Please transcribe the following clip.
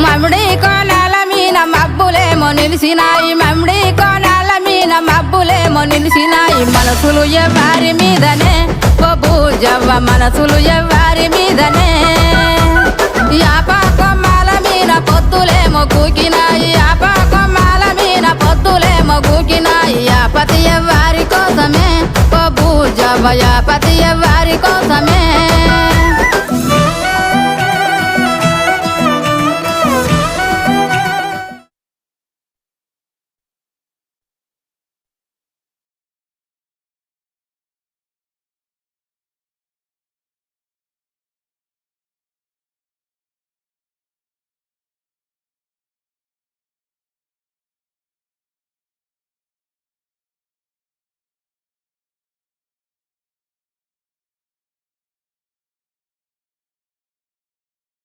మమ్మిడి కోనాల మీన మబ్బులేమో నిలిసినాయి మమ్మిడి కోనాల మీన మబ్బులేమో నిలిసినాయి మనసులు ఎవ్వారి మీదనే ఓ బూజవ్వ మనసులు ఎవ్వారి మీదనే యాప కొమ్మాల మీన పొత్తులేమో కూకినాయి యాప కొమ్మాల మీన పొత్తులేమో కూకినాయి యాపతి ఎవ్వారి కోసమే ఓ బూజవ్వ యాపతి ఎవ్వారి కోసమే